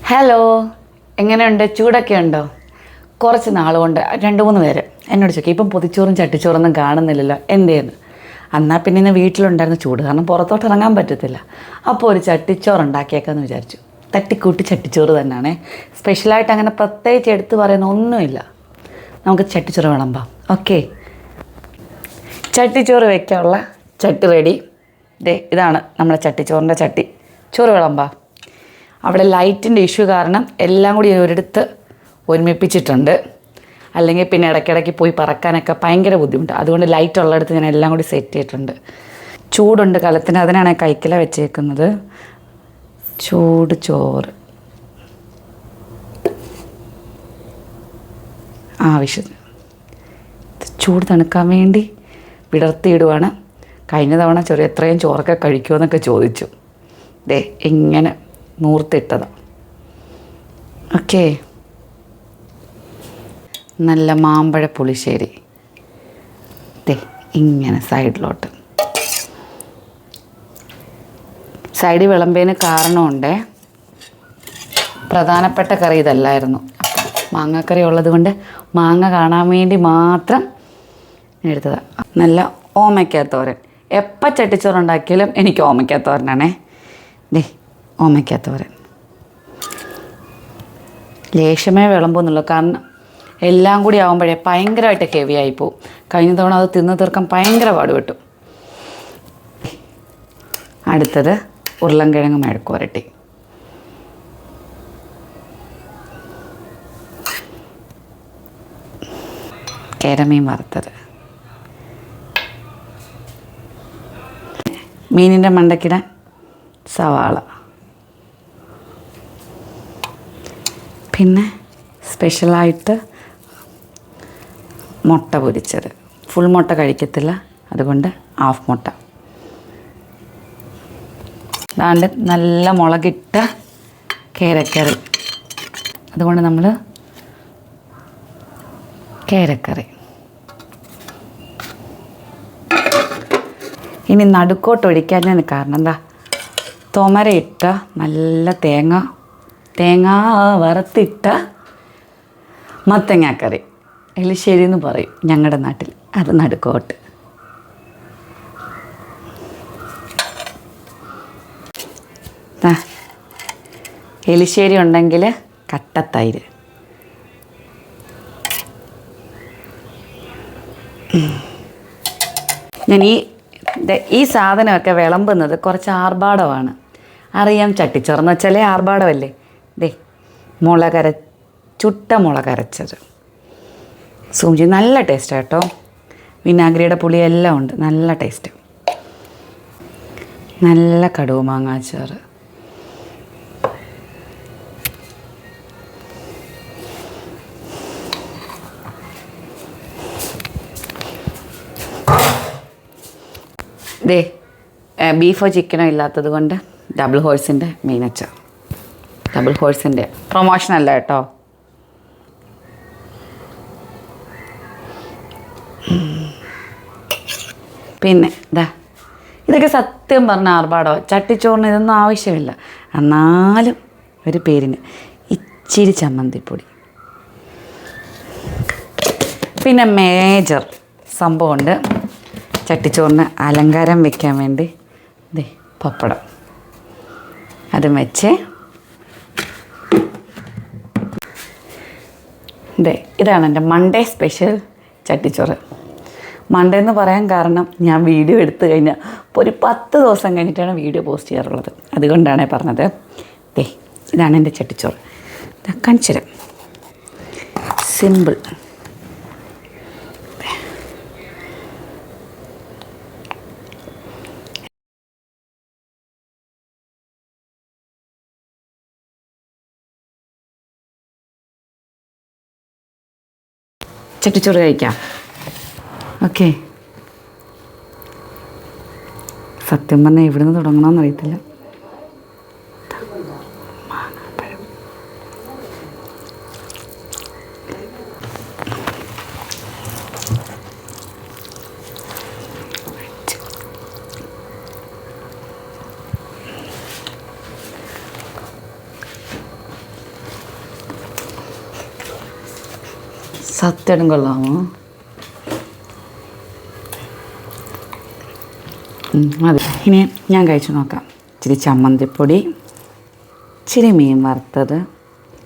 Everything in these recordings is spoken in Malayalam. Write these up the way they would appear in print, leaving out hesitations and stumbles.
ഹലോ, എങ്ങനെയുണ്ട്? ചൂടൊക്കെ ഉണ്ടോ? കുറച്ച് നാളുകൊണ്ട് 2-3 പേര് എന്നോട് ചോദിക്കും, ഇപ്പം പൊതിച്ചോറും ചട്ടിച്ചോറൊന്നും കാണുന്നില്ലല്ലോ, എന്തേന്ന്. എന്നാൽ പിന്നെ ഇന്ന് വീട്ടിലുണ്ടായിരുന്ന ചൂട് കാരണം പുറത്തോട്ട് ഇറങ്ങാൻ പറ്റത്തില്ല. അപ്പോൾ ഒരു ചട്ടിച്ചോറ് ഉണ്ടാക്കിയേക്കാന്ന് വിചാരിച്ചു. തട്ടിക്കൂട്ടി ചട്ടിച്ചോറ് തന്നെയാണേ. സ്പെഷ്യലായിട്ട് അങ്ങനെ പ്രത്യേകിച്ച് എടുത്ത് പറയുന്ന ഒന്നുമില്ല. നമുക്ക് ചട്ടിച്ചോറ് വിളമ്പാം. ഓക്കെ, ചട്ടിച്ചോറ് വയ്ക്കാനുള്ള ചട്ടി റെഡി. ഇതാണ് നമ്മുടെ ചട്ടിച്ചോറിൻ്റെ ചട്ടി. ചോറ് വിളമ്പാം. അവിടെ ലൈറ്റിൻ്റെ ഇഷ്യൂ കാരണം എല്ലാം കൂടി ഒരിടത്ത് ഒരുമിപ്പിച്ചിട്ടുണ്ട്. അല്ലെങ്കിൽ പിന്നെ ഇടയ്ക്കിടയ്ക്ക് പോയി പറക്കാനൊക്കെ ഭയങ്കര ബുദ്ധിമുട്ട്. അതുകൊണ്ട് ലൈറ്റ് ഉള്ളിടത്ത് ഞാൻ എല്ലാം കൂടി സെറ്റ് ചെയ്തിട്ടുണ്ട്. ചൂടുണ്ട് കലത്തിന്, അതിനാണ് കൈക്കില വെച്ചേക്കുന്നത്. ചൂട് ചോറ് ആവശ്യത്തിന്. ചൂട് തണുക്കാൻ വേണ്ടി വിടർത്തിയിടുവാണ്. കഴിഞ്ഞ തവണ എത്രയും ചോറൊക്കെ കഴിക്കുമെന്നൊക്കെ ചോദിച്ചു. ഇങ്ങനെ നൂർത്തിട്ടതാണ്. ഓക്കെ, നല്ല മാമ്പഴ പുളിശ്ശേരി ഇങ്ങനെ സൈഡിലോട്ട്. സൈഡിൽ വിളമ്പേന് കാരണമുണ്ട്. പ്രധാനപ്പെട്ട കറി ഇതല്ലായിരുന്നു. മാങ്ങാക്കറി ഉള്ളത് കൊണ്ട് മാങ്ങ കാണാൻ വേണ്ടി മാത്രം എടുത്തതാണ്. നല്ല ഓമയ്ക്കാത്തോരൻ. എപ്പോൾ ചട്ടിച്ചോറുണ്ടാക്കിയാലും എനിക്ക് ഓമയ്ക്കാത്തോരനാണേ. ഓമയ്ക്കാത്തോരൻ ലേശമേ വിളമ്പുന്നുള്ളൂ. കാരണം എല്ലാം കൂടി ആകുമ്പോഴേ ഭയങ്കരമായിട്ട് ഹെവി ആയിപ്പോവും. കഴിഞ്ഞ തവണ അത് തിന്ന് തീർക്കാൻ ഭയങ്കര പാടുപെട്ടു. അടുത്തത് ഉരുളൻകിഴങ്ങ് മെഴുക്ക് പുരട്ടി. കേരമീൻ വറുത്തത്. മീനിൻ്റെ മണ്ടക്കിടാൻ സവാള. പിന്നെ സ്പെഷ്യലായിട്ട് മുട്ട പൊരിച്ചത്. ഫുൾ മുട്ട കഴിക്കത്തില്ല, അതുകൊണ്ട് ഹാഫ് മുട്ട. അതാണ്ട് നല്ല മുളകിട്ട കേരക്കറി. അതുകൊണ്ട് നമ്മൾ കേരക്കറി. ഇനി നടുക്കോട്ടൊഴിക്കാൻ കാരണം എന്താ, തുമരയിട്ട നല്ല തേങ്ങ വറുത്തിട്ട മത്തങ്ങാക്കറി. എലിശ്ശേരി എന്ന് പറയും ഞങ്ങളുടെ നാട്ടിൽ. അത് നടുക്കോട്ട്. എലിശ്ശേരി ഉണ്ടെങ്കിൽ കട്ടത്തൈര്. ഞാൻ ഈ സാധനമൊക്കെ വിളമ്പുന്നത് കുറച്ച് ആർഭാടമാണ്. അറിയാം, ചട്ടിച്ചോറെന്ന് വെച്ചാലേ ആർഭാടമല്ലേ. ചുട്ട മുളകരച്ചത്. സൂചി നല്ല ടേസ്റ്റാണ് കേട്ടോ. വിനാഗിരിയുടെ പുളിയെല്ലാം ഉണ്ട്, നല്ല ടേസ്റ്റ്. നല്ല കടുക് മാങ്ങാച്ചാറ്. ബീഫോ ചിക്കനോ ഇല്ലാത്തത് കൊണ്ട് ഡബിൾ ഹോഴ്സിൻ്റെ മീനച്ചാർ. ഡബിൾ ഹോഴ്സിൻ്റെ പ്രൊമോഷനല്ല കേട്ടോ. പിന്നെ ഇതൊക്കെ സത്യം പറഞ്ഞ ആർഭാടോ. ചട്ടിച്ചോറിന് ഇതൊന്നും ആവശ്യമില്ല. എന്നാലും ഒരു പേരിന് ഇച്ചിരി ചമ്മന്തിപ്പൊടി. പിന്നെ മേജർ സംഭവമുണ്ട് ചട്ടിച്ചോറിന് അലങ്കാരം വയ്ക്കാൻ വേണ്ടി. പപ്പടം അതും വെച്ച്. ഇതാണ് എൻ്റെ മൺഡേ സ്പെഷ്യൽ ചട്ടിച്ചോറ്. മൺഡേ എന്ന് പറയാൻ കാരണം ഞാൻ വീഡിയോ എടുത്തു കഴിഞ്ഞാൽ ഇപ്പോൾ ഒരു 10 ദിവസം കഴിഞ്ഞിട്ടാണ് വീഡിയോ പോസ്റ്റ് ചെയ്യാറുള്ളത്. അതുകൊണ്ടാണ് പറഞ്ഞത്. ഇതാണ് എൻ്റെ ചട്ടിച്ചോറ്. കാണിച്ചുതരാം. സിമ്പിൾ. ചട്ടിച്ചോറ് കഴിക്കാം. ഓക്കെ, സത്യം പറഞ്ഞാൽ എവിടെ നിന്ന് തുടങ്ങണമെന്ന് അറിയത്തില്ല. മാങ്ങാപ്പഴം. സത്യം കൊള്ളാമോ? അതെ, ഇനി ഞാൻ കഴിച്ചു നോക്കാം. ഇച്ചിരി ചമ്മന്തിപ്പൊടി, ഇച്ചിരി മീൻ വറുത്തത്,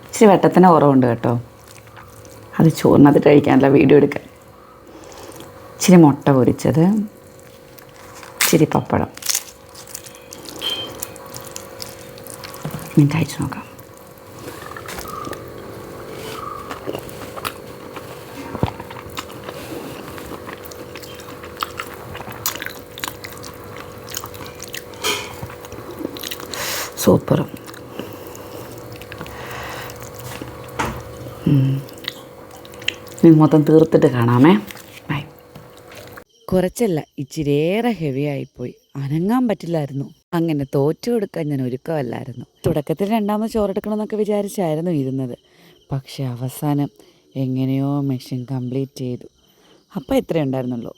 ഇച്ചിരി വെട്ടത്തിന് കുറവുണ്ട് കേട്ടോ, അത് ചോറിനകത്ത് കഴിക്കാനല്ല വീഡിയോ എടുക്കാൻ. ഇച്ചിരി മുട്ട പൊരിച്ചത്, ഇച്ചിരി പപ്പടം. ഞാൻ കഴിച്ചു നോക്കാം. സൂപ്പർ. മൊത്തം തീർത്തിട്ട് കാണാമേ. ബൈ. കുറച്ചല്ല, ഇച്ചിരിയേറെ ഹെവി ആയിപ്പോയി. അനങ്ങാൻ പറ്റില്ലായിരുന്നു. അങ്ങനെ തോറ്റു കൊടുക്കാൻ ഞാൻ ഒരുക്കമല്ലായിരുന്നു. തുടക്കത്തിൽ രണ്ടാമത് ചോറെടുക്കണമെന്നൊക്കെ വിചാരിച്ചായിരുന്നു ഇരുന്നത്. പക്ഷെ അവസാനം എങ്ങനെയോ മെഷീൻ കംപ്ലീറ്റ് ചെയ്തു. അപ്പോൾ ഇത്രയേ ഉണ്ടായിരുന്നുള്ളൂ.